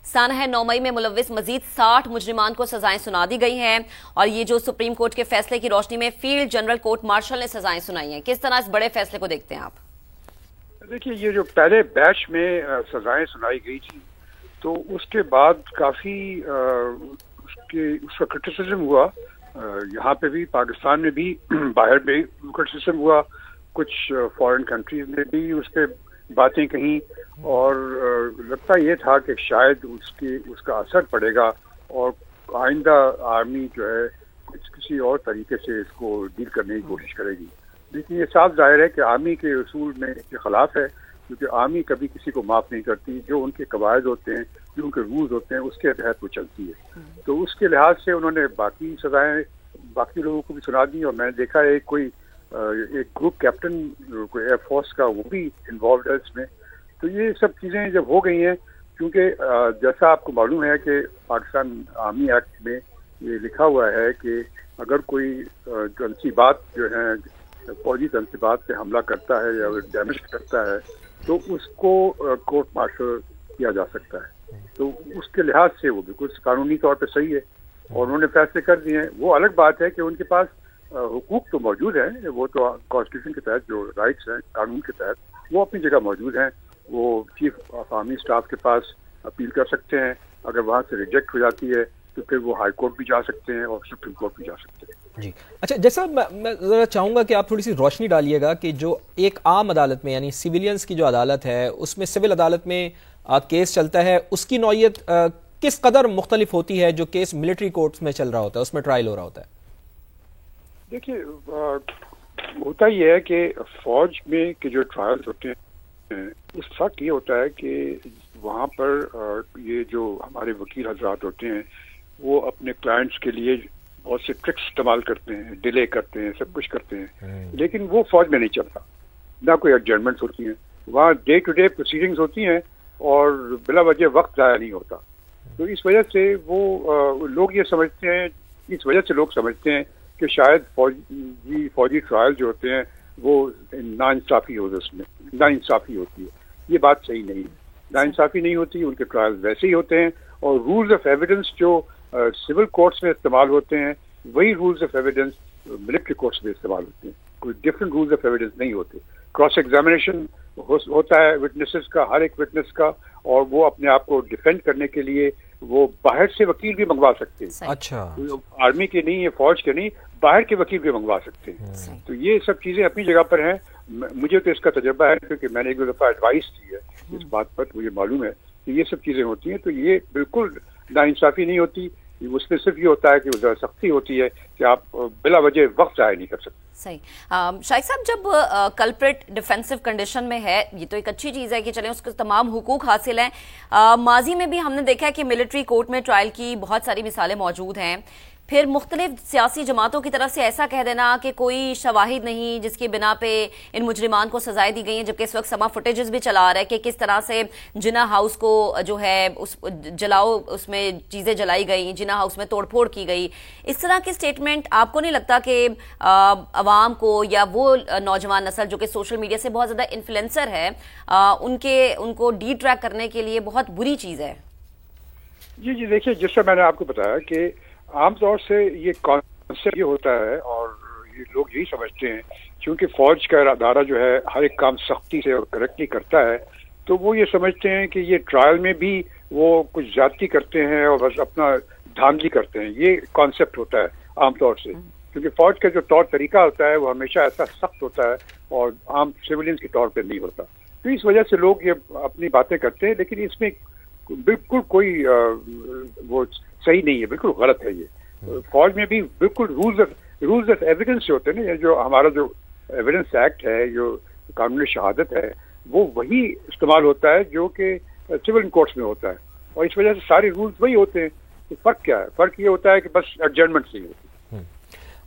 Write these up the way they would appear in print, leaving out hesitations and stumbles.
सानह 9 मई में मुलव्विस मजीद 60 मुजरिमान को सजाएं सुना दी गई हैं और ये जो सुप्रीम कोर्ट के फैसले की रोशनी में फील्ड जनरल कोर्ट मार्शल ने सजाएं सुनाई हैं, किस तरह इस बड़े फैसले को देखते हैं आप? देखिए, ये जो पहले बैच में सजाएं सुनाई गई थी तो उसके बाद काफी उसका क्रिटिसिज्म हुआ, यहाँ पे भी, पाकिस्तान में भी, बाहर भी क्रिटिसिज्म हुआ, कुछ फॉरेन कंट्रीज ने भी उस पर बातें कहीं और लगता ये था कि शायद उसका असर पड़ेगा और आइंदा आर्मी जो है कुछ किसी और तरीके से इसको डील करने की कोशिश करेगी। लेकिन ये साफ जाहिर है कि आर्मी के उसूल में के खिलाफ है, क्योंकि आर्मी कभी किसी को माफ़ नहीं करती। जो उनके कवायद होते हैं, जो उनके रूल्स होते हैं, उसके तहत वो चलती है। तो उसके लिहाज से उन्होंने बाकी सजाएं बाकी लोगों को भी सुना दी और मैंने देखा है एक ग्रुप कैप्टन कोई एयरफोर्स का, वो भी इन्वॉल्व है इसमें। तो ये सब चीज़ें जब हो गई हैं, क्योंकि जैसा आपको मालूम है कि पाकिस्तान आर्मी एक्ट में ये लिखा हुआ है कि अगर कोई तनसीबात जो है फौजी तनसीबात पे हमला करता है या डैमेज करता है तो उसको कोर्ट मार्शल किया जा सकता है। तो उसके लिहाज से वो बिल्कुल कानूनी तौर पे सही है और उन्होंने फैसले कर दिए हैं। वो अलग बात है कि उनके पास हुकूक तो मौजूद हैं, वो तो कॉन्स्टिट्यूशन के तहत जो राइट्स हैं कानून के तहत वो अपनी जगह मौजूद हैं। वो चीफ ऑफ आर्मी स्टाफ के पास अपील कर सकते हैं, अगर वहाँ से रिजेक्ट हो जाती है तो फिर वो हाई कोर्ट भी जा सकते हैं और सुप्रीम कोर्ट भी जा सकते हैं। जी अच्छा, जैसा मैं ज़रा चाहूँगा कि आप थोड़ी सी रोशनी डालिएगा कि जो एक आम अदालत में यानी सिविलियंस की जो अदालत है उसमें सिविल अदालत में केस चलता है, उसकी नौयत किस कदर मुख्तलिफ होती है जो केस मिलिट्री कोर्ट्स में चल रहा होता है, उसमें ट्रायल हो रहा होता है? देखिए, होता ही है कि फौज में के जो ट्रायल्स होते हैं उस फर्क ये होता है कि वहाँ पर ये जो हमारे वकील हजरात होते हैं वो अपने क्लाइंट्स के लिए बहुत से ट्रिक्स इस्तेमाल करते हैं, डिले करते हैं, सब कुछ करते हैं, लेकिन वो फौज में नहीं चलता। ना कोई एडजर्नमेंट्स होती हैं, वहाँ डे टू डे प्रोसीडिंग्स होती हैं और बिला वजह वक्त ज़ाया नहीं होता। तो इस वजह से वो लोग ये समझते हैं, इस वजह से लोग समझते हैं कि शायद फौजी ट्रायल जो होते हैं वो नाइंसाफ़ी होती है। ये बात सही नहीं है, नाइंसाफ़ी नहीं होती, उनके ट्रायल वैसे ही होते हैं और रूल्स ऑफ एविडेंस जो सिविल कोर्ट्स में इस्तेमाल होते हैं वही rules of evidence military courts में इस्तेमाल होते हैं। कोई डिफरेंट रूल्स ऑफ एविडेंस नहीं होते। क्रॉस एग्जामिनेशन होता है विटनेसेस का, हर एक विटनेस का, और वो अपने आप को डिफेंड करने के लिए वो बाहर से वकील भी मंगवा सकते हैं। अच्छा, आर्मी के नहीं, ये फौज के नहीं, बाहर के वकील भी मंगवा सकते हैं। तो ये सब चीजें अपनी जगह पर हैं। मुझे तो इसका तजुर्बा है क्योंकि मैंने एक दो दफा एडवाइस दी है इस बात पर, मुझे मालूम है कि ये सब चीजें होती हैं। तो ये बिल्कुल नाइंसाफी नहीं होती, उसमें सिर्फ ये होता है कि ज़रा सख्ती होती है कि आप बिला वजह वक्त ज़ाया नहीं कर सकते। सही। शाहिद साहब, जब कल्प्रिट डिफेंसिव कंडीशन में है, ये तो एक अच्छी चीज़ है कि चलें उसके तमाम हुकूक हासिल हैं। माजी में भी हमने देखा है कि मिलिट्री कोर्ट में ट्रायल की बहुत सारी मिसालें मौजूद हैं। फिर मुख्तलिफ सियासी जमातों की तरफ से ऐसा कह देना कि कोई शवाहिद नहीं जिसकी बिना पे इन मुजरिमान को सजाएं दी गई हैं, जबकि इस वक्त समा फुटेजेस भी चला आ रहा है कि किस तरह से जिना हाउस को जो है उस जलाओ, उसमें चीज़ें जलाई गई, जिना हाउस में तोड़फोड़ की गई। इस तरह के स्टेटमेंट आपको नहीं लगता कि अवाम को या वो नौजवान नस्ल जो कि सोशल मीडिया से बहुत ज़्यादा इन्फ्लुएंसर है उनको डी ट्रैक करने के लिए बहुत बुरी चीज़ है? जी देखिए, जिससे मैंने आपको बताया कि आमतौर से ये कॉन्सेप्ट ये होता है और ये लोग यही समझते हैं क्योंकि फौज का अदारा जो है हर एक काम सख्ती से और करेक्टली करता है, तो वो ये समझते हैं कि ये ट्रायल में भी वो कुछ ज्यादती करते हैं और बस अपना धांधली करते हैं। ये कॉन्सेप्ट होता है आमतौर से, क्योंकि फौज का जो तौर तरीका होता है वो हमेशा ऐसा सख्त होता है और आम सिविलियंस के तौर पर नहीं होता। तो इस वजह से लोग ये अपनी बातें करते हैं, लेकिन इसमें बिल्कुल कोई वो सही नहीं है, बिल्कुल गलत है। ये फौज में भी बिल्कुल रूल्स ऑफ एविडेंस होते हैं ना, जो हमारा जो एविडेंस एक्ट है, जो कानूनी शहादत है, वो वही इस्तेमाल होता है जो कि सिविल कोर्ट्स में होता है और इस वजह से सारे रूल्स वही होते हैं। तो फर्क क्या है? फर्क ये होता है कि बस एडजर्नमेंट नहीं होती।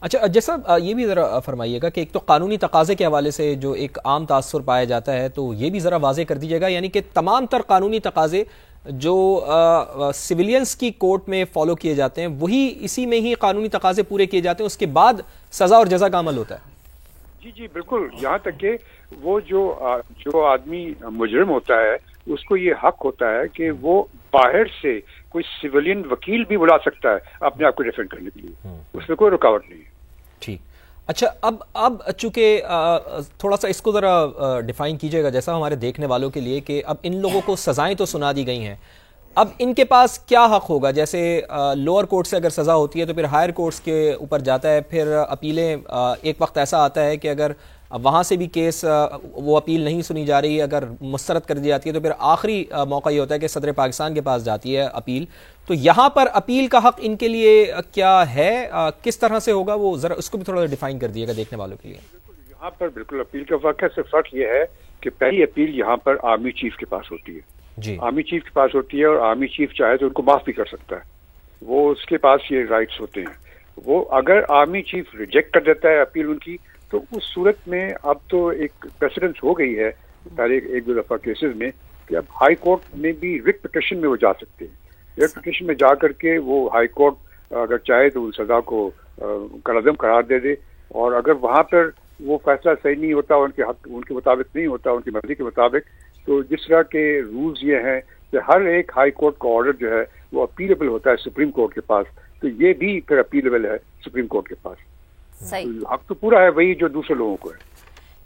अच्छा, जैसा ये भी ज़रा फरमाइएगा कि एक तो कानूनी तकाजे के हवाले से जो एक आम तासुर पाया जाता है, तो ये भी ज़रा वाज़े कर दीजिएगा, यानी कि तमाम तर कानूनी तकाजे जो सिविलियंस की कोर्ट में फॉलो किए जाते हैं वही इसी में ही कानूनी तकाजे पूरे किए जाते हैं, उसके बाद सज़ा और जज़ा का अमल होता है। जी बिल्कुल। यहाँ तक कि वो जो आदमी मुजरिम होता है उसको ये हक होता है कि वो बाहर से कोई सिविलियन वकील भी बुला सकता है अपने आप को डिफेंड करने के लिए, उसमें कोई रुकावट नहीं है। ठीक, अच्छा, अब चूंकि थोड़ा सा इसको ज़रा डिफाइन कीजिएगा जैसा हमारे देखने वालों के लिए, कि अब इन लोगों को सज़ाएं तो सुना दी गई हैं, अब इनके पास क्या हक होगा? जैसे लोअर कोर्ट से अगर सज़ा होती है तो फिर हायर कोर्ट्स के ऊपर जाता है, फिर अपीलें, एक वक्त ऐसा आता है कि अगर वहाँ से भी केस वो अपील नहीं सुनी जा रही, अगर मुस्तरद कर दी जाती है तो फिर आखिरी मौका ये होता है कि सदर पाकिस्तान के पास जाती है अपील। तो यहाँ पर अपील का हक इनके लिए क्या है, किस तरह से होगा, वो ज़रा उसको भी थोड़ा डिफाइन कर दिएगा देखने वालों के लिए। यहाँ पर बिल्कुल अपील का फर्क है। सिर्फ फर्क ये है कि पहली अपील यहाँ पर आर्मी चीफ के पास होती है जी, आर्मी चीफ के पास होती है, और आर्मी चीफ चाहे तो उनको माफ भी कर सकता है, वो उसके पास ये राइट्स होते हैं। वो अगर आर्मी चीफ रिजेक्ट कर देता है अपील उनकी, तो उस सूरत में अब तो एक प्रेसिडेंस हो गई है पहले एक दो दफा केसेस में कि अब हाई कोर्ट में भी रिट पिटिशन में वो जा सकते हैं। रिट पिटिशन में जा करके वो हाई कोर्ट अगर चाहे तो उन सजा को कलअदम करार दे दे, और अगर वहाँ पर वो फैसला सही नहीं होता, उनके हक उनके मुताबिक नहीं होता, उनकी मर्जी के मुताबिक, तो जिस तरह के रूल्स ये हैं कि हर एक हाई कोर्ट का ऑर्डर जो है वो अपीलेबल होता है सुप्रीम कोर्ट के पास, तो ये भी फिर अपीलेबल है सुप्रीम कोर्ट के पास। सही, तो हक तो पूरा है वही जो दूसरे लोगों को है।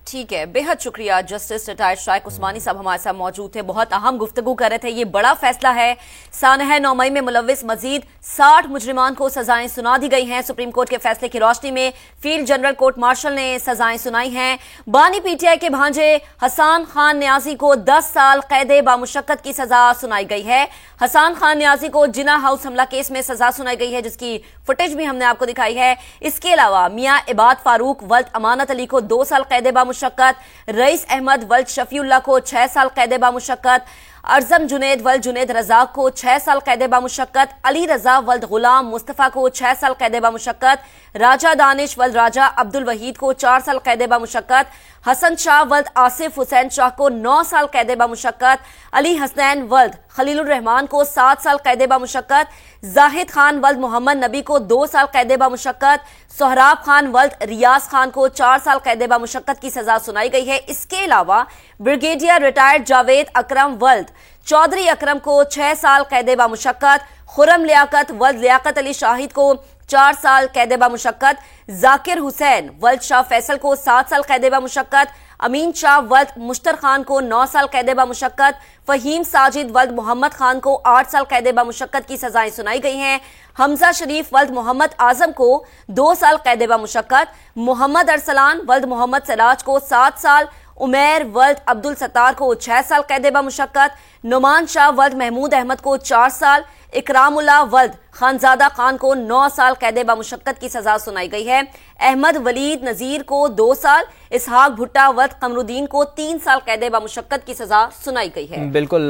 ठीक है, बेहद शुक्रिया जस्टिस रिटायर्ड शाइक उस्मानी साहब हमारे साथ मौजूद थे, बहुत अहम गुफ्तगू कर रहे थे। ये बड़ा फैसला है, सानह 9 मई में मुलविस मजीद 60 मुजरिमान को सजाएं सुना दी गई हैं। सुप्रीम कोर्ट के फैसले की रोशनी में फील्ड जनरल कोर्ट मार्शल ने सजाएं सुनाई हैं। बानी पीटीआई के भांजे हसन खान न्याजी को 10 साल कैद बामुशक्कत की सजा सुनाई गई है। हसन खान न्याजी को जिना हाउस हमला केस में सजा सुनाई गई है, जिसकी फुटेज भी हमने आपको दिखाई है। इसके अलावा मियां इबाद फारूक वल्द अमानत अली को 2 साल कैद बामुशक्कत, रईस अहमद वल्द शफीउल्लाह को 6 साल कैद बामुशक्कत, अर्जम जुनेद वल्द जुनेद रजाक को 6 साल कैद बामुशक्कत, अली रजा वल्द गुलाम मुस्तफा को 6 साल कैद बामुशक्कत, राजा दानिश वल्द राजा अब्दुल वहीद को 4 साल कैद बामुशक्कत, हसन शाह वल्द आसिफ हुसैन शाह को 9 साल कैद बामुशक्कत, अली हसनैन वल्द खलीलुर रहमान को 7 साल कैद बामुशक्कत, जाहिद खान वल्द मोहम्मद नबी को 2 साल कैद बामुशक्कत, सोहराब खान वल्द रियाज खान को 4 साल कैद बामुशक्कत की सजा सुनाई गई है। इसके अलावा ब्रिगेडियर रिटायर्ड जावेद अकरम वल्द चौधरी अकरम को 6 साल कैद बामुशक्कत, खुरम लियाकत वल्द लियाकत अली शाहिद को 4 साल कैद बामुशक्कत, जाकिर हुसैन वल्द शाह फैसल को 7 साल कैद बामुशक्कत, अमीन शाह वल्द मुश्तर खान को 9 साल कैद बामुशक्कत, फहीम साजिद वल्द मोहम्मद खान को 8 साल कैद बामुशक्कत की सजाएं सुनाई गई हैं। हमजा शरीफ वल्द मोहम्मद आजम को 2 साल कैद बामुशक्कत, मोहम्मद अरसलान वल्द मोहम्मद सराज को 7 साल, उमैर वल्द अब्दुल सत्तार को 6 साल कैद बामुशक्कत, नुमान शाह वल्द महमूद अहमद को 4 साल, इकरामुल्लाह वल्द खानजादा खान को 9 साल कैद बामुशक्कत की सजा सुनाई गई है। अहमद वलीद नजीर को 2 साल, इसहाक भुट्टा वल्द कमरुद्दीन को 3 साल कैद बामुशक्कत की सजा सुनाई गई है। बिल्कुल,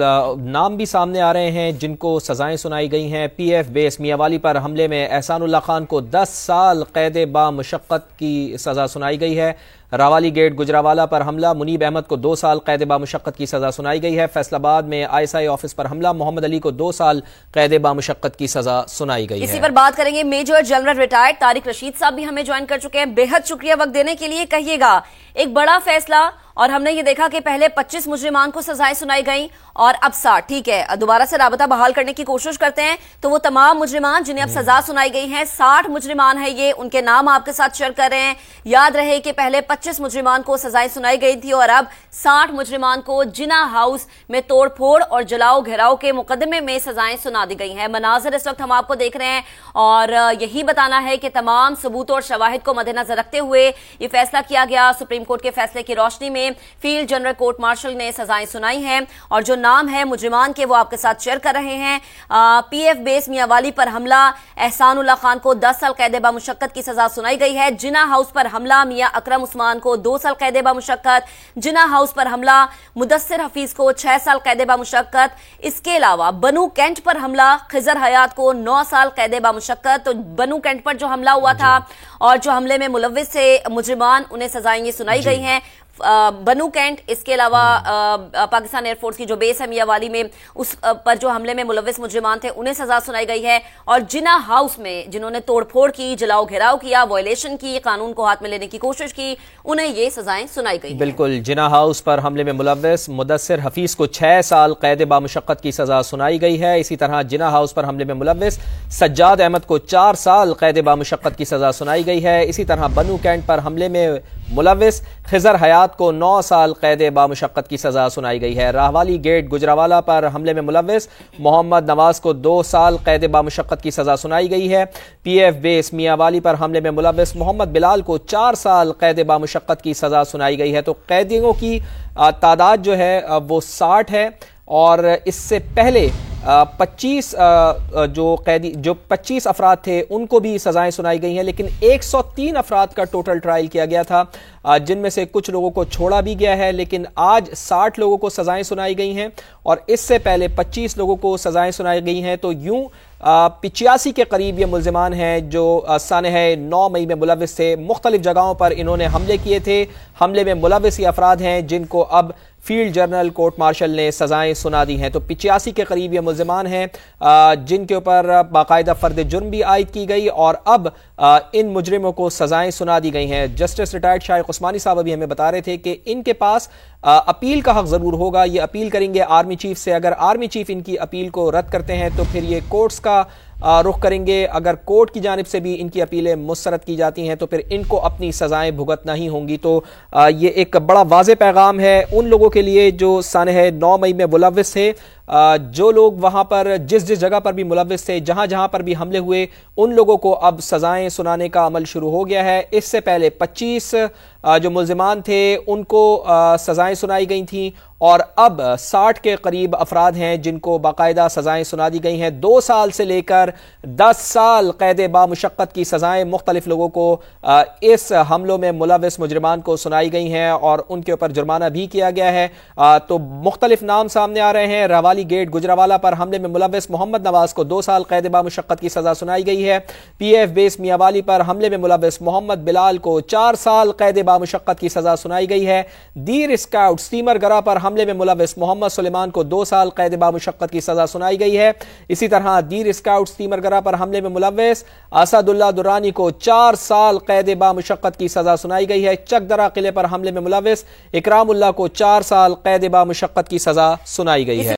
नाम भी सामने आ रहे हैं जिनको सजाएं सुनाई गई हैं। PF बेस मियांवाली पर हमले में एहसानुल्लाह खान को 10 साल कैद बामुशक्कत की सजा सुनाई गई है। रावाली गेट गुजरावाला पर हमला, मुनीब अहमद को 2 साल कैद बामुशक्कत की सजा सुनाई गई है। फैसलाबाद में ISI ऑफिस पर हमला, मोहम्मद अली को 2 साल कैद बामुशक्कत की सजा सुनाई गई है। इसी पर बात करेंगे, major general retired Tariq Rashid साहब भी हमें ज्वाइन कर चुके हैं। बेहद शुक्रिया वक्त देने के लिए। कहिएगा, एक बड़ा फैसला, और हमने ये देखा कि पहले 25 मुजरिमान को सजाएं सुनाई गई और अब 60। ठीक है, दोबारा से राबता बहाल करने की कोशिश करते हैं। तो वो तमाम मुजरिमान जिन्हें अब सजा सुनाई गई है, 60 मुजरिमान है ये, उनके नाम आपके साथ शेयर कर रहे हैं। याद रहे कि पहले 25 मुजरिमान को सजाएं सुनाई गई थी और अब 60 मुजरिमान को जिना हाउस में तोड़फोड़ और जलाओ घेराव के मुकदमे में सजाएं सुना दी गई हैं। मनाजिर इस वक्त हम आपको देख रहे हैं और यही बताना है कि तमाम सबूत और शवाहिद को मद्देनजर रखते हुए ये फैसला किया गया। सुप्रीम कोर्ट के फैसले की रोशनी में फील्ड जनरल कोर्ट मार्शल ने सजाएं सुनाई हैं और जो नाम है मुजरिमान के वो आपके साथ शेयर कर रहे हैं। PF बेस मियांवाली पर हमला, एहसानुल्लाह खान को 10 साल कैद बामुशक्कत की सजा सुनाई गई है। जिना हाउस पर हमला, मियां अकरम उस्मान को 2 साल कैद बामुशक्कत। जिना हाउस पर हमला, मुदस्सिर हफीज को 6 साल कैद बामुशक्कत। इसके अलावा बनू कैंट पर हमला, खिजर हयात को 9 साल कैद बामुशक्कत। तो बनू कैंट पर जो हमला हुआ था और जो हमले में मुलव्विस थे मुजरिमान, उन्हें सजाएं ये सुनाई गई हैं। بنو کینٹ، اس کے علاوہ پاکستان ایئر فورس کی جو بیس ہے میاں والی میں، اس پر جو حملے میں ملوث مجرمان تھے انہیں سزا سنائی گئی ہے، اور جنا ہاؤس میں جنہوں نے توڑ پھوڑ کی، جلاؤ گھیراؤ کیا، وائلیشن کی، قانون کو ہاتھ میں لینے کی کوشش کی، انہیں یہ سزائیں سنائی گئی ہیں۔ بالکل، جنا ہاؤس پر حملے میں ملوث مدثر حفیظ کو 6 سال قید بامشقت کی سزا سنائی گئی ہے۔ اسی طرح جنا ہاؤس پر حملے میں ملوث سجاد احمد کو 4 سال قید بامشقت کی سزا سنائی گئی ہے۔ اسی طرح بنو کینٹ پر حملے میں ملوث خضر حیات کو 9 سال قید بامشقت کی سزا سنائی گئی ہے۔ راہوالی گیٹ گجراوالا پر حملے میں ملوث محمد نواز کو 2 سال قید بامشقت کی سزا سنائی گئی ہے۔ پی ایف بیس میاں والی پر حملے میں ملوث محمد بلال کو 4 سال قید بامشقت کی سزا سنائی گئی ہے۔ تو قیدیوں کی تعداد جو ہے وہ 60 ہے، اور اس سے پہلے 25 افراد تھے ان کو بھی سزائیں سنائی گئی ہیں، لیکن 103 افراد کا ٹوٹل ٹرائل کیا گیا تھا، جن میں سے کچھ لوگوں کو چھوڑا بھی گیا ہے، لیکن آج 60 لوگوں کو سزائیں سنائی گئی ہیں، اور اس سے پہلے 25 لوگوں کو سزائیں سنائی گئی ہیں۔ تو یوں 85 کے قریب یہ ملزمان ہیں جو سانحہ 9 مئی میں ملوث تھے۔ مختلف جگہوں پر انہوں نے حملے کیے تھے۔ حملے میں ملوث یہ افراد ہیں جن کو اب فیلڈ جنرل کورٹ مارشل نے سزائیں سنا دی ہیں۔ تو 85 کے قریب یہ ملزمان ہیں جن کے اوپر باقاعدہ فرد جرم بھی عائد کی گئی، اور اب ان مجرموں کو سزائیں سنا دی گئی ہیں۔ جسٹس ریٹائرڈ شائق عثمانی صاحب ابھی ہمیں بتا رہے تھے کہ ان کے پاس اپیل کا حق ضرور ہوگا، یہ اپیل کریں گے آرمی چیف سے۔ اگر آرمی چیف ان کی اپیل کو رد کرتے ہیں تو پھر یہ کورٹس کا رخ کریں گے۔ اگر کورٹ کی جانب سے بھی ان کی اپیلیں مسترد کی جاتی ہیں تو پھر ان کو اپنی سزائیں بھگتنا ہی ہوں گی۔ تو یہ ایک بڑا واضح پیغام ہے ان لوگوں کے لیے جو سانحہ 9 مئی میں ملوث تھے، جو لوگ وہاں پر جس جگہ پر بھی ملوث تھے، جہاں پر بھی حملے ہوئے، ان لوگوں کو اب سزائیں سنانے کا عمل شروع ہو گیا ہے۔ اس سے پہلے 25 جو ملزمان تھے ان کو سزائیں سنائی گئی تھیں، اور اب 60 کے قریب افراد ہیں جن کو باقاعدہ سزائیں سنا دی گئی ہیں۔ 2 سال سے لے کر 10 سال قید بامشقت کی سزائیں مختلف لوگوں کو اس حملوں میں ملوث مجرمان کو سنائی گئی ہیں، اور ان کے اوپر جرمانہ بھی کیا گیا ہے۔ تو مختلف نام سامنے آ رہے ہیں۔ راوالی گیٹ گجراوالا پر حملے میں ملوث محمد نواز کو 2 سال قید بامشقت کی سزا سنائی گئی ہے۔ پی ایف بیس میاں والی پر حملے میں ملوث محمد بلال کو 4 سال قید بامشقت کی سزا سنائی گئی ہے۔ دیر اسکاؤٹ سٹیمر گرا پر حملے میں ملوث محمد سلیمان کو 2 سال قید بامشقت کی سزا سنائی گئی ہے۔ اسی طرح دیر اسکاؤٹ سٹیمر گرا پر حملے میں ملوث اسد اللہ درانی کو 4 سال قید بامشقت کی سزا سنائی گئی ہے۔ چک درہ قلعے پر حملے میں ملوث اکرام اللہ کو 4 سال قید بامشقت کی سزا سنائی گئی ہے۔